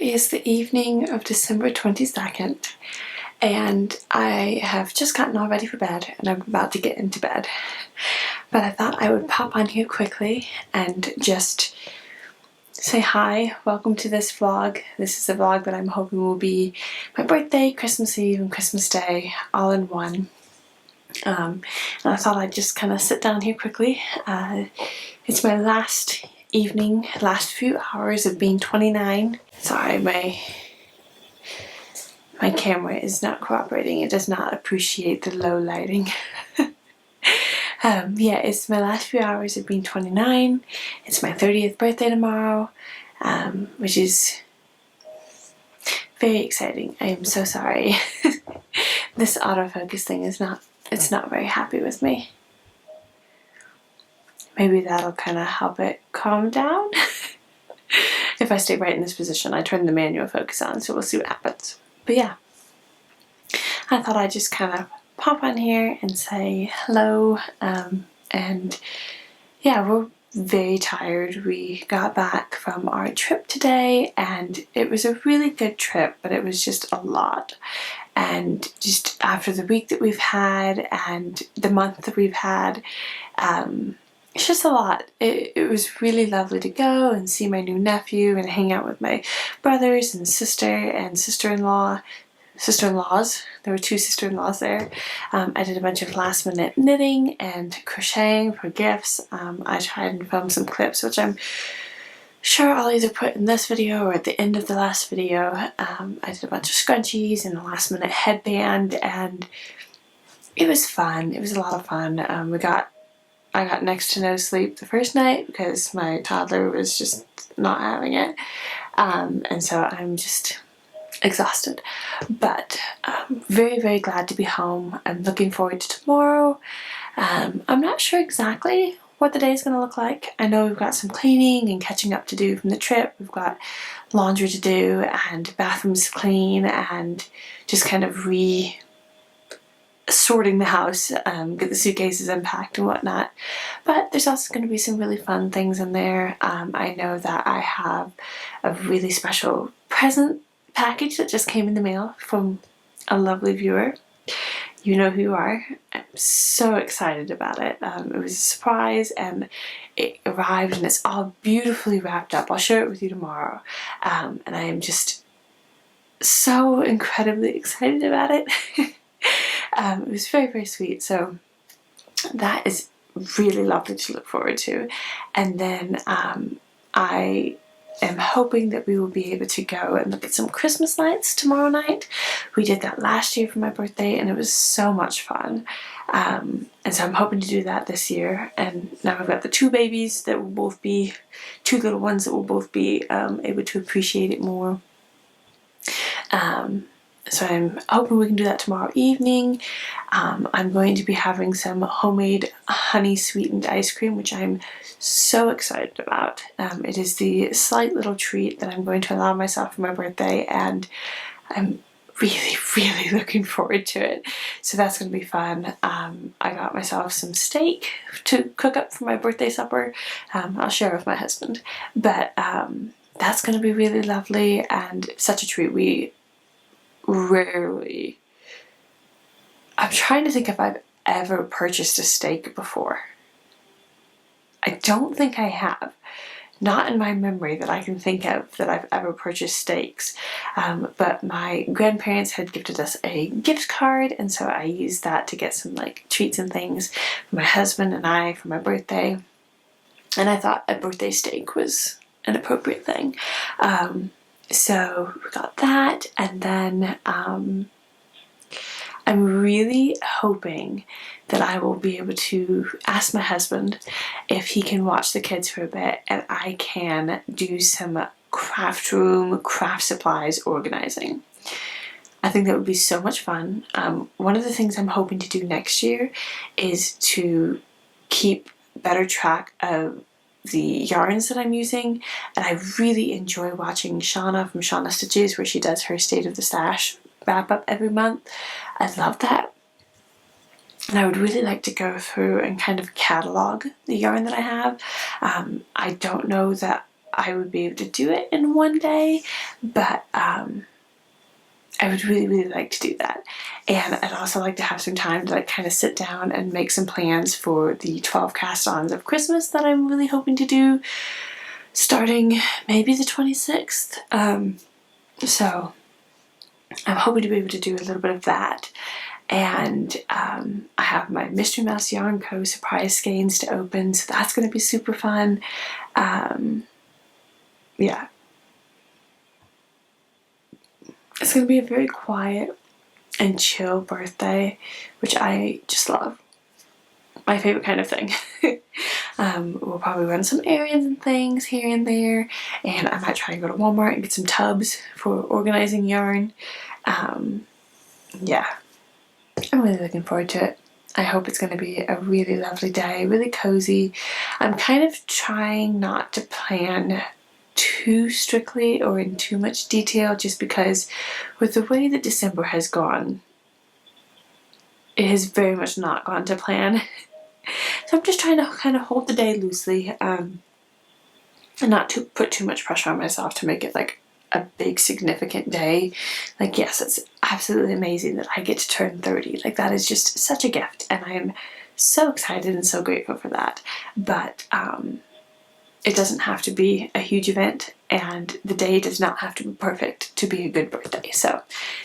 It is the evening of December 22nd and I have just gotten all ready for bed and I'm about to get into bed. But I thought I would pop on here quickly and just say hi, welcome to this vlog. This is a vlog that I'm hoping will be my birthday, Christmas Eve and Christmas Day all in one. And I thought I'd just kind of sit down here quickly. It's my last evening, last few hours of being 29. Sorry, my camera is not cooperating. It does not appreciate the low lighting. Yeah, it's my last few hours of being 29. It's my 30th birthday tomorrow, which is very exciting. I am so sorry. This autofocus thing is it's not very happy with me. Maybe that'll kind of help it calm down. If I stay right in this position. I turned the manual focus on, so we'll see what happens. But yeah, I thought I'd just kind of pop on here and say hello. And yeah, we're very tired. We got back from our trip today and it was a really good trip, but it was just a lot. And just after the week that we've had and the month that we've had, it's just a lot. It was really lovely to go and see my new nephew and hang out with my brothers and sister and sister-in-laws. There were two sister-in-laws there. I did a bunch of last minute knitting and crocheting for gifts. I tried and filmed some clips, which I'm sure I'll either put in this video or at the end of the last video. I did a bunch of scrunchies and a last minute headband and it was fun. It was a lot of fun. I got next to no sleep the first night because my toddler was just not having it. And so I'm just exhausted. But very, very glad to be home. I'm looking forward to tomorrow. I'm not sure exactly what the day is going to look like. I know we've got some cleaning and catching up to do from the trip. We've got laundry to do and bathrooms to clean and just kind of sorting the house, get the suitcases unpacked and whatnot. But there's also going to be some really fun things in there. I know that I have a really special present package that just came in the mail from a lovely viewer. You know who you are. I'm so excited about it. It was a surprise and it arrived and it's all beautifully wrapped up. I'll share it with you tomorrow. And I am just so incredibly excited about it. It was very, very sweet. So that is really lovely to look forward to. And then I am hoping that we will be able to go and look at some Christmas lights tomorrow night. We did that last year for my birthday and it was so much fun. And so I'm hoping to do that this year. And now I've got the two babies that will both be, two little ones that will both be able to appreciate it more. So I'm hoping we can do that tomorrow evening. I'm going to be having some homemade honey sweetened ice cream, which I'm so excited about. It is the slight little treat that I'm going to allow myself for my birthday and I'm really, really looking forward to it. So that's going to be fun. I got myself some steak to cook up for my birthday supper. I'll share with my husband. But that's going to be really lovely and such a treat. I'm trying to think if I've ever purchased a steak before. I don't think I have. Not in my memory that I can think of that I've ever purchased steaks. But my grandparents had gifted us a gift card and so I used that to get some like treats and things for my husband and I for my birthday. And I thought a birthday steak was an appropriate thing. So we got that and then I'm really hoping that I will be able to ask my husband if he can watch the kids for a bit and I can do some craft room, craft supplies organizing. I think that would be so much fun. One of the things I'm hoping to do next year is to keep better track of the yarns that I'm using, and I really enjoy watching Shauna from Shauna Stitches where she does her State of the Stash wrap up every month. I love that. And I would really like to go through and kind of catalog the yarn that I have. I don't know that I would be able to do it in one day, but I would really, really like to do that. And I'd also like to have some time to like kind of sit down and make some plans for the 12 cast-ons of Christmas that I'm really hoping to do, starting maybe the 26th. So I'm hoping to be able to do a little bit of that. And I have my Mystery Mouse Yarn Co. surprise skeins to open, so that's going to be super fun. Yeah. It's going to be a very quiet and chill birthday, which I just love. My favorite kind of thing. We'll probably run some errands and things here and there, and I might try to go to Walmart and get some tubs for organizing yarn. Yeah, I'm really looking forward to it. I hope it's going to be a really lovely day, really cozy. I'm kind of trying not to plan too strictly or in too much detail, just because with the way that December has gone, it has very much not gone to plan. So I'm just trying to kind of hold the day loosely, and not to put too much pressure on myself to make it like a big significant day. Like, yes, it's absolutely amazing that I get to turn 30. Like, that is just such a gift, and I am so excited and so grateful for that. But it doesn't have to be a huge event, and the day does not have to be perfect to be a good birthday. So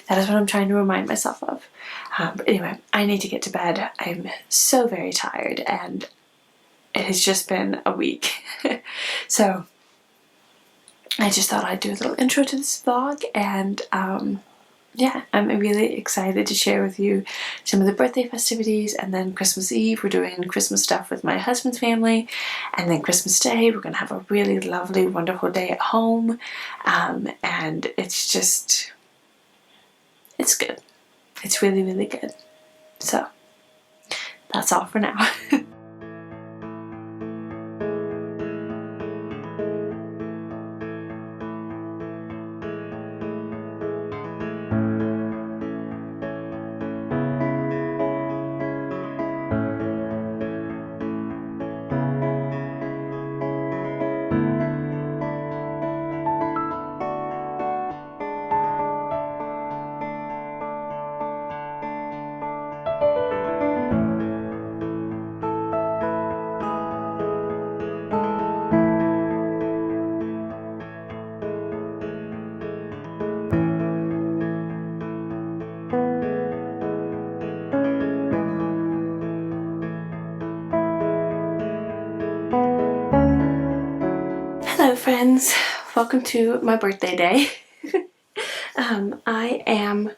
that is what I'm trying to remind myself of. But anyway, I need to get to bed. I'm so very tired, and it has just been a week. So I just thought I'd do a little intro to this vlog, and yeah, I'm really excited to share with you some of the birthday festivities, and then Christmas Eve we're doing Christmas stuff with my husband's family, and then Christmas Day we're going to have a really lovely, wonderful day at home, and it's just, it's good. It's really, really good. So that's all for now. Hello friends, welcome to my birthday day. I am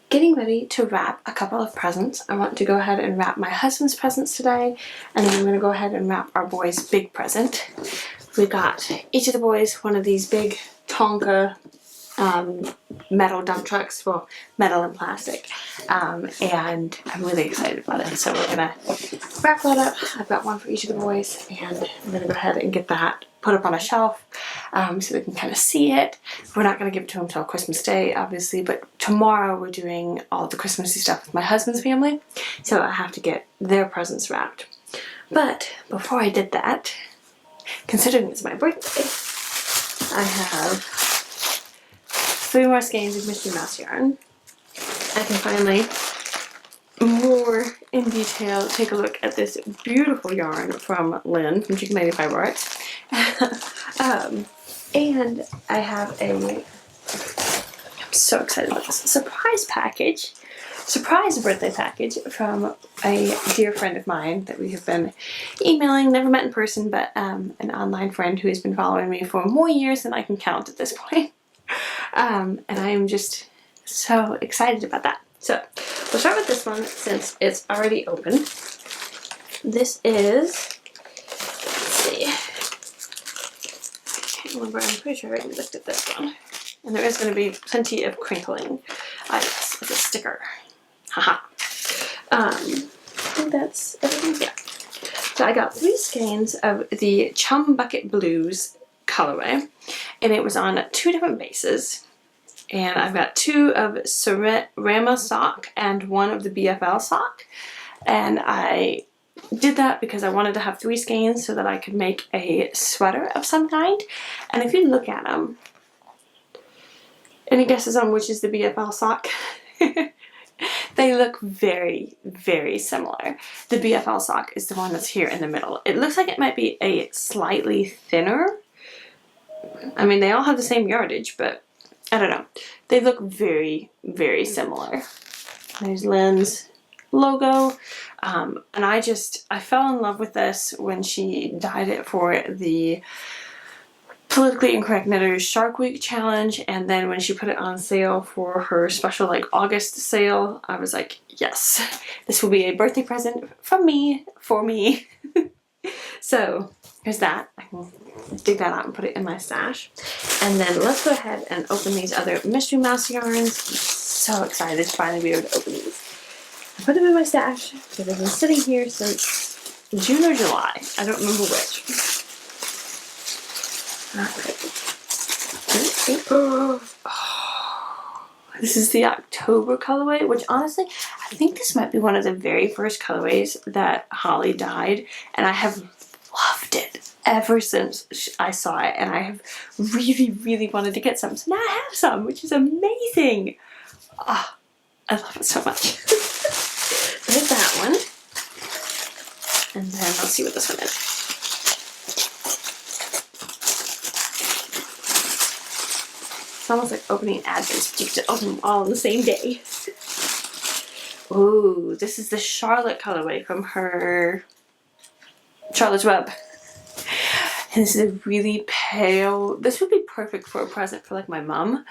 getting ready to wrap a couple of presents. I want to go ahead and wrap my husband's presents today, and then I'm going to go ahead and wrap our boys' big present. We got each of the boys one of these big Tonka metal dump trucks, well, metal and plastic, and I'm really excited about it. So we're gonna wrap that up. I've got one for each of the boys, and I'm gonna go ahead and get that put up on a shelf so they can kind of see it. We're not gonna give it to them until Christmas Day, obviously, but tomorrow we're doing all the Christmassy stuff with my husband's family, so I have to get their presents wrapped. But before I did that, considering it's my birthday, I have 3 more skeins of Mystery Mouse yarn. I can finally, more in detail, take a look at this beautiful yarn from Lynn from Chicken Lady Fiber Arts. And I have I'm so excited about this, surprise birthday package from a dear friend of mine that we have been emailing, never met in person, but an online friend who has been following me for more years than I can count at this point. And I am just so excited about that. So we'll start with this one since it's already open. This is, let's see, I can't remember, I'm pretty sure I already looked at this one. And there is going to be plenty of crinkling. Ah yes, it's a sticker. Haha. I think that's everything. Yeah. So I got 3 skeins of the Chum Bucket Blues colorway, and it was on 2 different bases. And I've got 2 of Rama sock and 1 of the BFL sock. And I did that because I wanted to have 3 skeins so that I could make a sweater of some kind. And if you look at them, any guesses on which is the BFL sock? They look very, very similar. The BFL sock is the one that's here in the middle. It looks like it might be a slightly thinner. I mean, they all have the same yardage, but I don't know. They look very, very similar. There's Lynn's logo. And I fell in love with this when she dyed it for the Politically Incorrect Knitters Shark Week challenge, and then when she put it on sale for her special like August sale, I was like, yes, this will be a birthday present from me, for me. So here's that. I can dig that out and put it in my stash. And then let's go ahead and open these other Mystery Mouse yarns. I'm so excited to finally be able to open these. I put them in my stash because they've been sitting here since June or July. I don't remember which. Oh, this is the October colorway, which honestly, I think this might be one of the very first colorways that Holly dyed, and I have loved it ever since I saw it, and I have really, really wanted to get some. So now I have some, which is amazing. Oh, I love it so much. There's that one. And then let's see what this one is. It's almost like opening advents, but you have to open them all on the same day. Ooh, this is the Charlotte colorway from her Charlotte's Web. And this is a really pale, this would be perfect for a present for like my mom.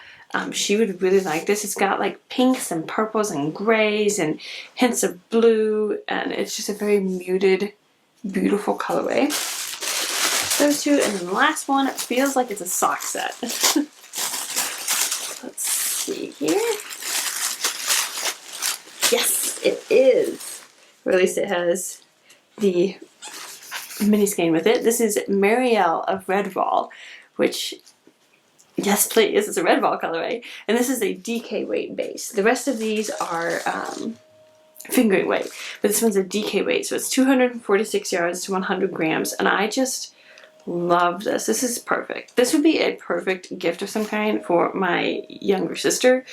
She would really like this. It's got like pinks and purples and grays and hints of blue, and it's just a very muted, beautiful colorway. Those two, and then the last one, it feels like it's a sock set. Let's see here. Yes, it is. Or at least it has the mini skein with it. This is Marielle of Red Ball, which, yes please, it's a Red Ball colorway. And this is a DK weight base. The rest of these are fingering weight, but this one's a DK weight, so it's 246 yards to 100 grams, and I just love this. This is perfect. This would be a perfect gift of some kind for my younger sister,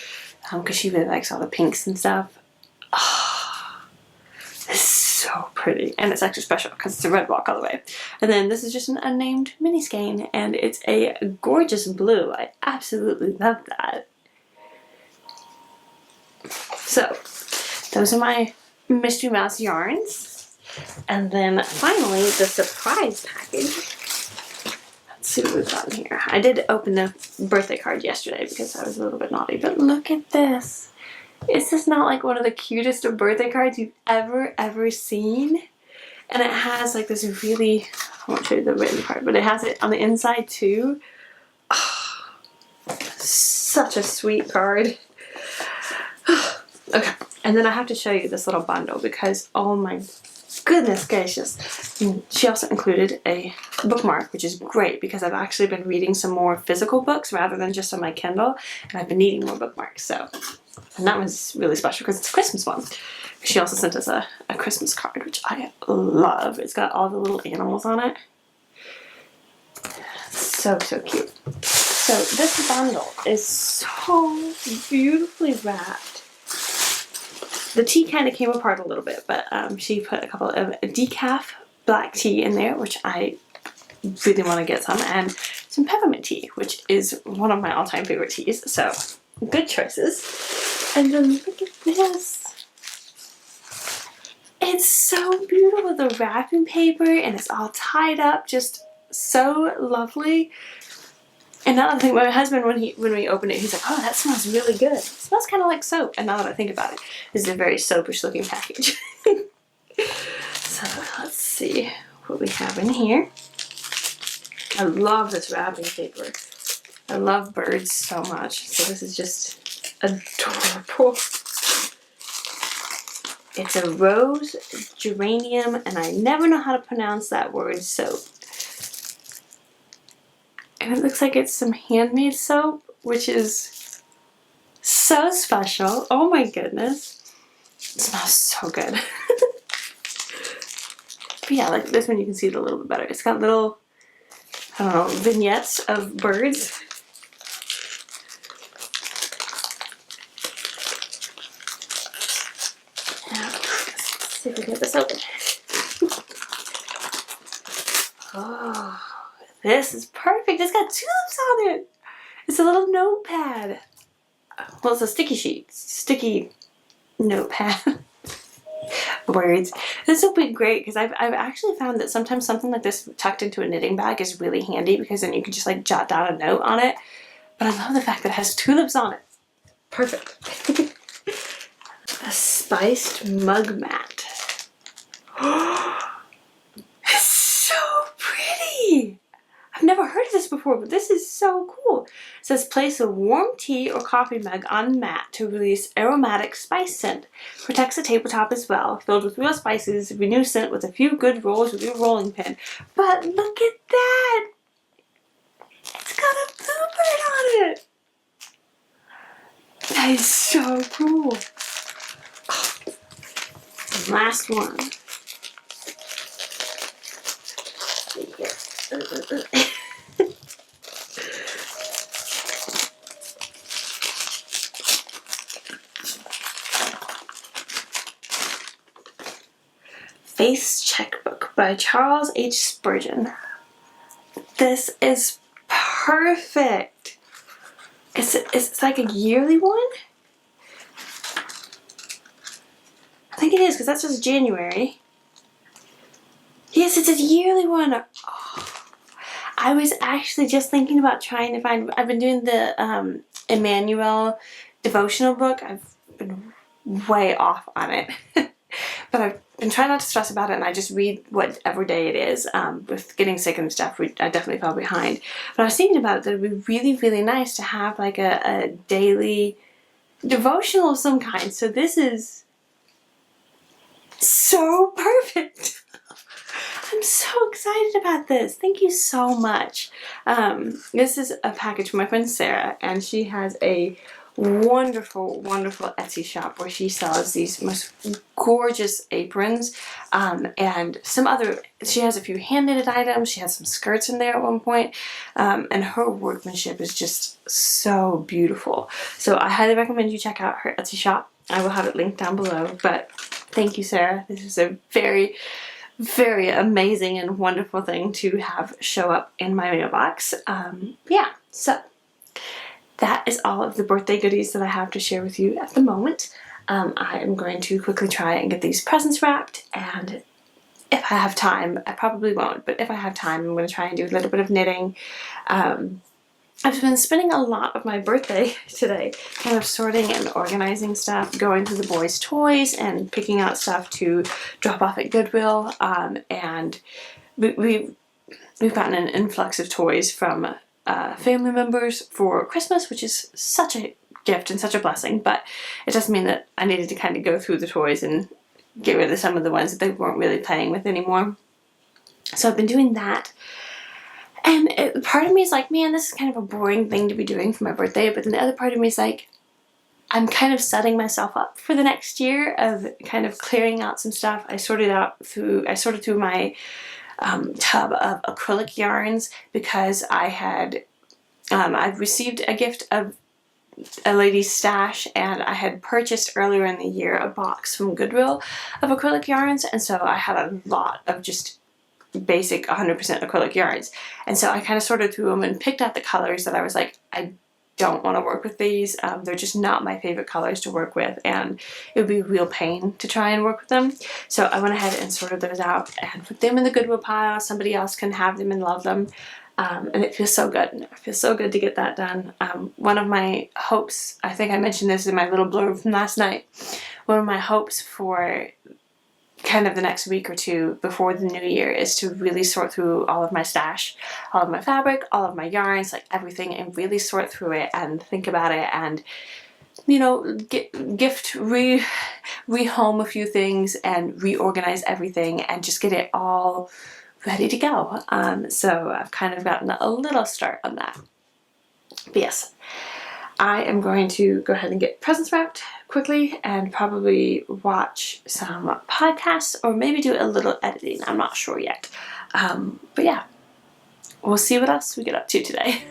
because she really likes all the pinks and stuff. Oh, it's so pretty, and it's extra special because it's a Red Ball colorway. And then this is just an unnamed mini skein, and it's a gorgeous blue. I absolutely love that. So those are my Mystery Mouse yarns. And then finally the surprise package. Let's see what we've got in here. I did open the birthday card yesterday because I was a little bit naughty, but look at this. Is this not like one of the cutest birthday cards you've ever seen? And it has like this really, I won't show you the written part, but it has it on the inside too. Oh, such a sweet card. Okay, and then I have to show you this little bundle because, oh my goodness gracious. She also included a bookmark, which is great because I've actually been reading some more physical books rather than just on my Kindle, and I've been needing more bookmarks. So, and that was really special because it's a Christmas one. She also sent us a Christmas card, which I love. It's got all the little animals on it. So cute. So this bundle is so beautifully wrapped. The tea kind of came apart a little bit, but she put a couple of decaf black tea in there, which I really want to get some, and some peppermint tea, which is one of my all-time favorite teas. So good choices. And then look at this. It's so beautiful, the wrapping paper, and it's all tied up, just so lovely. And now that I think, my husband, when we opened it, he's like, oh, that smells really good. It smells kind of like soap. And now that I think about it, this is a very soapish looking package. So let's see what we have in here. I love this wrapping paper. I love birds so much. So this is just adorable. It's a rose geranium, and I never know how to pronounce that word, soap. And it looks like it's some handmade soap, which is so special. Oh my goodness. It smells so good. But yeah, like this one you can see it a little bit better. It's got little, I don't know, vignettes of birds. Let's see if we can get this open. Oh, this is perfect. It's got tulips on it. It's a little notepad. Well, it's a sticky sheet. Sticky notepad. Words. This will be great because I've actually found that sometimes something like this tucked into a knitting bag is really handy because then you can just like jot down a note on it. But I love the fact that it has tulips on it. Perfect. A spiced mug mat. It's so pretty. I've never heard of this before, but this is so cool. It says place a warm tea or coffee mug on the mat to release aromatic spice scent. Protects the tabletop as well. Filled with real spices, renew scent with a few good rolls with your rolling pin. But look at that! It's got a bluebird on it! That is so cool. Last one. Face Checkbook by Charles H. Spurgeon. This is perfect. It's like a yearly one. I think it is because that says January. Yes, it's a yearly one. Oh, I was actually just thinking about trying to find. I've been doing the Emmanuel devotional book. I've been way off on it. But I've been trying not to stress about it, and I just read whatever day it is. With getting sick and stuff, I definitely fell behind. But I was thinking about it that it would be really, really nice to have like a daily devotional of some kind. So this is so perfect. I'm so excited about this. Thank you so much. This is a package from my friend Sarah, and she has a wonderful, wonderful Etsy shop where she sells these most gorgeous aprons and some other, she has a few hand-knitted items. She has some skirts in there at one point, and her workmanship is just so beautiful. So I highly recommend you check out her Etsy shop. I will have it linked down below. But thank you, Sarah. This is a very, very amazing and wonderful thing to have show up in my mailbox. Yeah, so that is all of the birthday goodies that I have to share with you at the moment. I am going to quickly try and get these presents wrapped, and if I have time, I probably won't, but if I have time, I'm going to try and do a little bit of knitting. I've been spending a lot of my birthday today kind of sorting and organizing stuff, going through the boys' toys and picking out stuff to drop off at Goodwill, and we've gotten an influx of toys from family members for Christmas, which is such a gift and such a blessing, but it does mean that I needed to kind of go through the toys and get rid of some of the ones that they weren't really playing with anymore. So I've been doing that, and part of me is like, man, this is kind of a boring thing to be doing for my birthday, but then the other part of me is like, I'm kind of setting myself up for the next year of kind of clearing out some stuff. I sorted through my tub of acrylic yarns because I've received a gift of a lady's stash, and I had purchased earlier in the year a box from Goodwill of acrylic yarns, and so I had a lot of just basic 100% acrylic yarns, and so I kind of sorted through them and picked out the colors that I was like, I don't want to work with these. They're just not my favorite colors to work with, and it would be a real pain to try and work with them. So I went ahead and sorted those out and put them in the Goodwill pile. Somebody else can have them and love them. And it feels so good. It feels so good to get that done. One of my hopes, I think I mentioned this in my little blurb from last night, one of my hopes for kind of the next week or two before the new year is to really sort through all of my stash, all of my fabric, all of my yarns, like everything, and really sort through it and think about it and, you know, rehome a few things and reorganize everything and just get it all ready to go. So I've kind of gotten a little start on that. But yes, I am going to go ahead and get presents wrapped quickly and probably watch some podcasts or maybe do a little editing. I'm not sure yet. But yeah, we'll see what else we get up to today.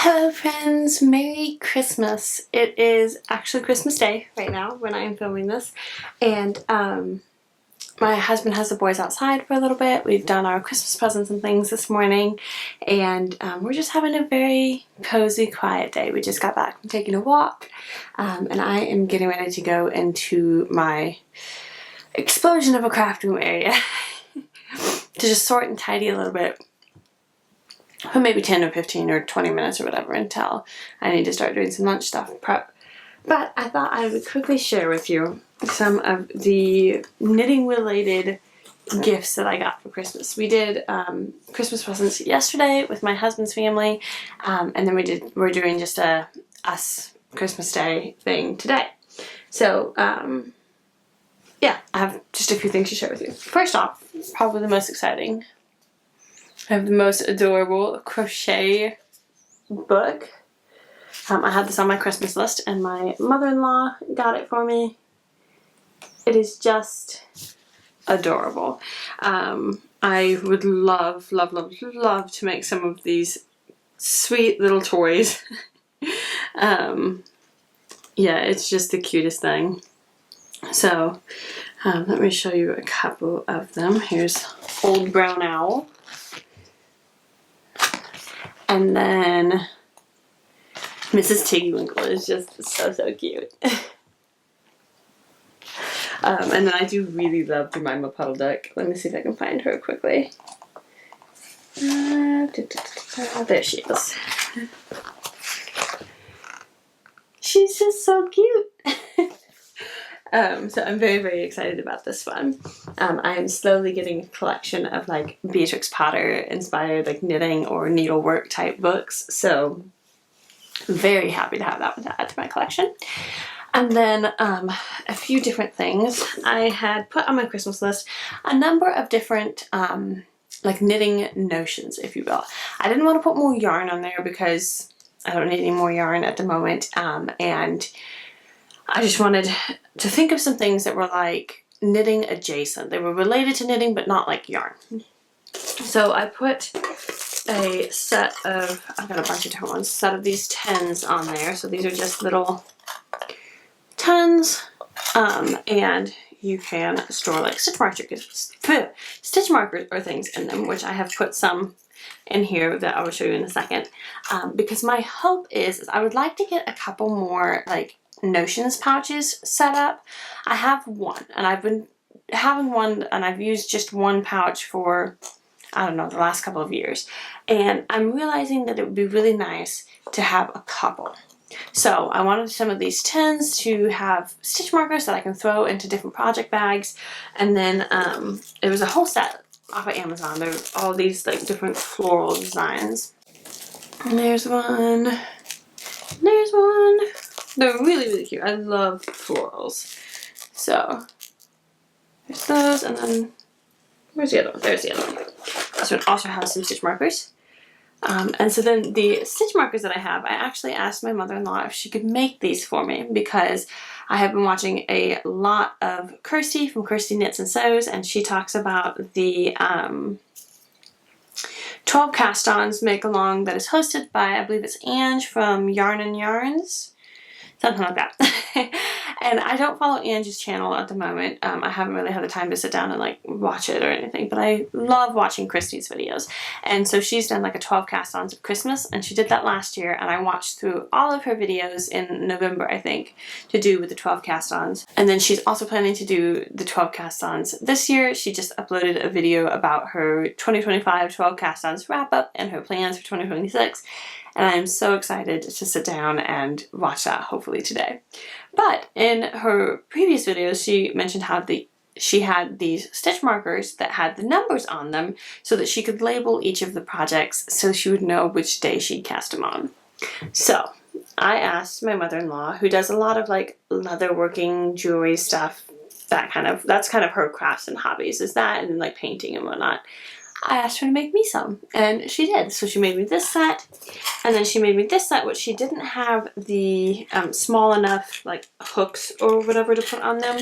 Hello friends, Merry Christmas. It is actually Christmas Day right now when I am filming this, and my husband has the boys outside for a little bit. We've done our Christmas presents and things this morning, and we're just having a very cozy, quiet day. We just got back from taking a walk, and I am getting ready to go into my explosion of a craft room area to just sort and tidy a little bit. For maybe 10 or 15 or 20 minutes or whatever until I need to start doing some lunch stuff prep. But I thought I would quickly share with you some of the knitting related gifts that I got for Christmas. We did Christmas presents yesterday with my husband's family, and then we're doing just a us Christmas Day thing today. So yeah, I have just a few things to share with you. First off, probably the most exciting, I have the most adorable crochet book. I had this on my Christmas list and my mother-in-law got it for me. It is just adorable. I would love to make some of these sweet little toys. Yeah, it's just the cutest thing. So let me show you a couple of them. Here's Old Brown Owl. And then Mrs. Tiggy Winkle is just so cute. And then I do really love Jemima Puddle Duck. Let me see if I can find her quickly. There she is. She's just so cute. So I'm very excited about this one. I am slowly getting a collection of like Beatrix Potter inspired like knitting or needlework type books. So I'm very happy to have that one to add to my collection. And then a few different things. I had put on my Christmas list a number of different like knitting notions, if you will. I didn't want to put more yarn on there because I don't need any more yarn at the moment, and I just wanted to think of some things that were like knitting adjacent. They were related to knitting but not like yarn. So I put a set of, I've got a bunch of different ones, set of these tens on there. So these are just little tens, and you can store like stitch markers or things in them, which I have put some in here that I will show you in a second, because my hope is I would like to get a couple more like notions pouches set up. I have one, and I've been having one, and I've used just one pouch for, I don't know, the last couple of years, and I'm realizing that it would be really nice to have a couple. So I wanted some of these tins to have stitch markers that I can throw into different project bags, and then it was a whole set off of Amazon. There were all these like different floral designs. And there's one. There's one. They're really, really cute. I love florals. So there's those, and then where's the other one? There's the other one. This one also has some stitch markers. And so then the stitch markers that I have, I actually asked my mother-in-law if she could make these for me, because I have been watching a lot of Kirsty from Kirsty Knits and Sews, and she talks about the 12 cast-ons make-along that is hosted by, I believe it's Ange from Yarn and Yarns, something like that. And I don't follow Ange's channel at the moment. I haven't really had the time to sit down and like watch it or anything, but I love watching Christy's videos. And so she's done like a 12 cast-ons of Christmas, and she did that last year, and I watched through all of her videos in November, I think, to do with the 12 cast-ons. And then she's also planning to do the 12 cast-ons this year. She just uploaded a video about her 2025 12 cast-ons wrap-up and her plans for 2026. And I'm so excited to sit down and watch that, hopefully today. But in her previous videos, she mentioned how she had these stitch markers that had the numbers on them so that she could label each of the projects so she would know which day she'd cast them on. So I asked my mother-in-law, who does a lot of like leatherworking, jewelry stuff, that's kind of her crafts and hobbies, is that and like painting and whatnot. I asked her to make me some, and she did. So she made me this set, and then she made me this set, which she didn't have the small enough like hooks or whatever to put on them.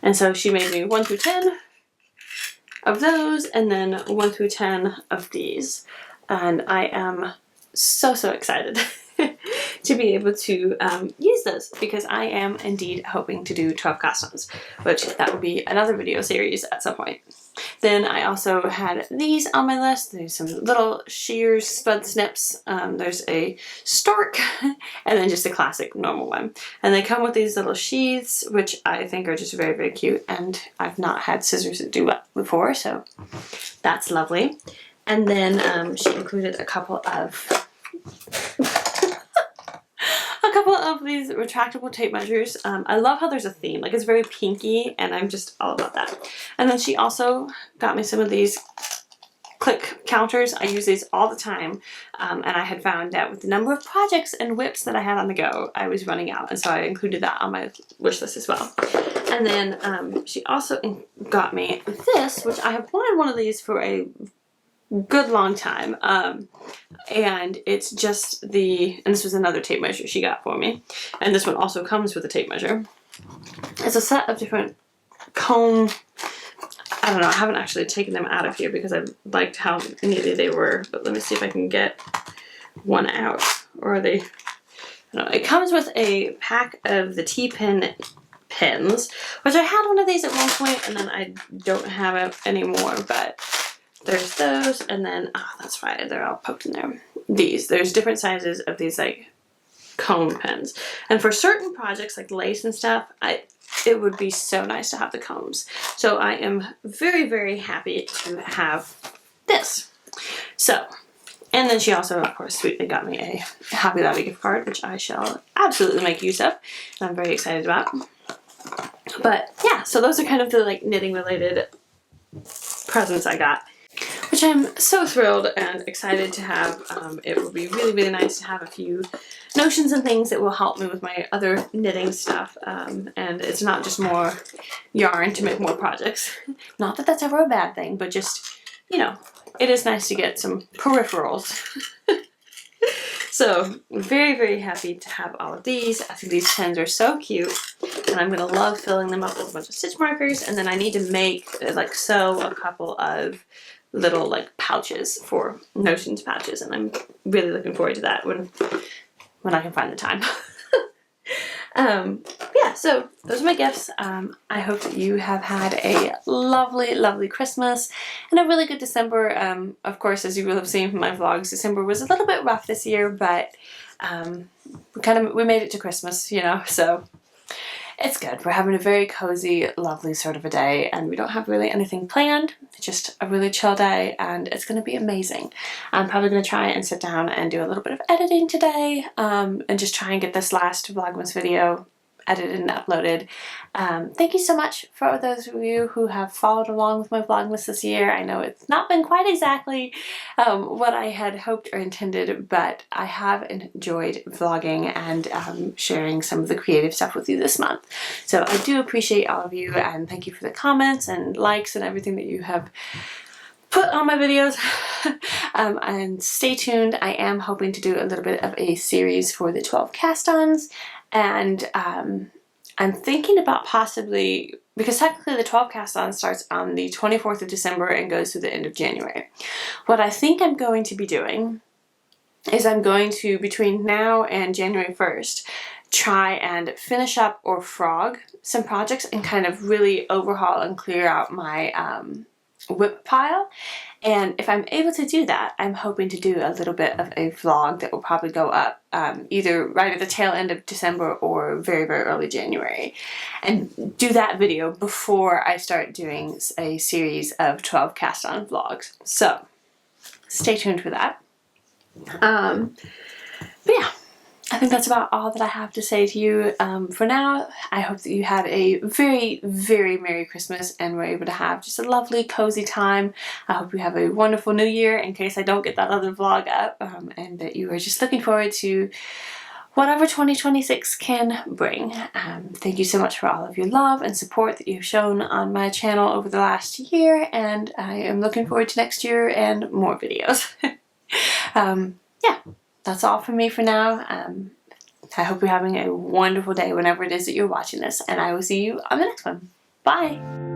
And so she made me 1 through 10 of those, and then 1 through 10 of these. And I am so excited to be able to use those, because I am indeed hoping to do 12 cast-ons, which that will be another video series at some point. Then I also had these on my list. There's some little shears, spud snips, there's a stork, and then just a classic normal one. And they come with these little sheaths, which I think are just very cute, and I've not had scissors that do that before, so that's lovely. And then she included a couple of these retractable tape measures. I love how there's a theme, like it's very pinky, and I'm just all about that. And then she also got me some of these click counters. I use these all the time, and I had found out with the number of projects and whips that I had on the go, I was running out, and so I included that on my wish list as well. And then she also got me this, which I have wanted one of these for a good long time, and it's just and this was another tape measure she got for me, and this one also comes with a tape measure. It's a set of different comb, I don't know, I haven't actually taken them out of here because I liked how neatly they were, but let me see if I can get one out, or are they, I don't know. It comes with a pack of the T-pin pins, which I had one of these at one point, and then I don't have it anymore, but there's those, and then, oh, that's right, they're all poked in there. There's different sizes of these, like, comb pins. And for certain projects, like lace and stuff, it would be so nice to have the combs. So I am very happy to have this. So, and then she also, of course, sweetly got me a Happy Labby gift card, which I shall absolutely make use of, and I'm very excited about. But, yeah, so those are kind of the, like, knitting-related presents I got, which I'm so thrilled and excited to have. It will be really nice to have a few notions and things that will help me with my other knitting stuff, and it's not just more yarn to make more projects. Not that that's ever a bad thing, but just, you know, it is nice to get some peripherals. So very happy to have all of these. I think these pens are so cute, and I'm gonna love filling them up with a bunch of stitch markers, and then I need to make, like, sew a couple of little, like, pouches for notions pouches, and I'm really looking forward to that when I can find the time. Yeah, so those are my gifts. I hope that you have had a lovely, lovely Christmas and a really good December. Of course, as you will have seen from my vlogs, December was a little bit rough this year, but we made it to Christmas, you know, so it's good. We're having a very cozy, lovely sort of a day, and we don't have really anything planned. It's just a really chill day, and it's going to be amazing. I'm probably going to try and sit down and do a little bit of editing today, and just try and get this last Vlogmas video edited and uploaded. Thank you so much for those of you who have followed along with my Vlogmas this year. I know it's not been quite exactly what I had hoped or intended, but I have enjoyed vlogging and sharing some of the creative stuff with you this month. So I do appreciate all of you, and thank you for the comments and likes and everything that you have put on my videos. And stay tuned. I am hoping to do a little bit of a series for the 12 cast-ons, and I'm thinking about possibly, because technically the 12 cast-on starts on the 24th of December and goes to the end of January. What I think I'm going to be doing is I'm going to, between now and January 1st, try and finish up or frog some projects and kind of really overhaul and clear out my whip pile. And if I'm able to do that, I'm hoping to do a little bit of a vlog that will probably go up either right at the tail end of December or very, very early January, and do that video before I start doing a series of 12 cast-on vlogs. So stay tuned for that. But yeah, I think that's about all that I have to say to you for now. I hope that you had a very, very Merry Christmas and were able to have just a lovely, cozy time. I hope you have a wonderful New Year, in case I don't get that other vlog up, and that you are just looking forward to whatever 2026 can bring. Thank you so much for all of your love and support that you've shown on my channel over the last year, and I am looking forward to next year and more videos. Yeah. That's all from me for now. I hope you're having a wonderful day whenever it is that you're watching this, and I will see you on the next one. Bye!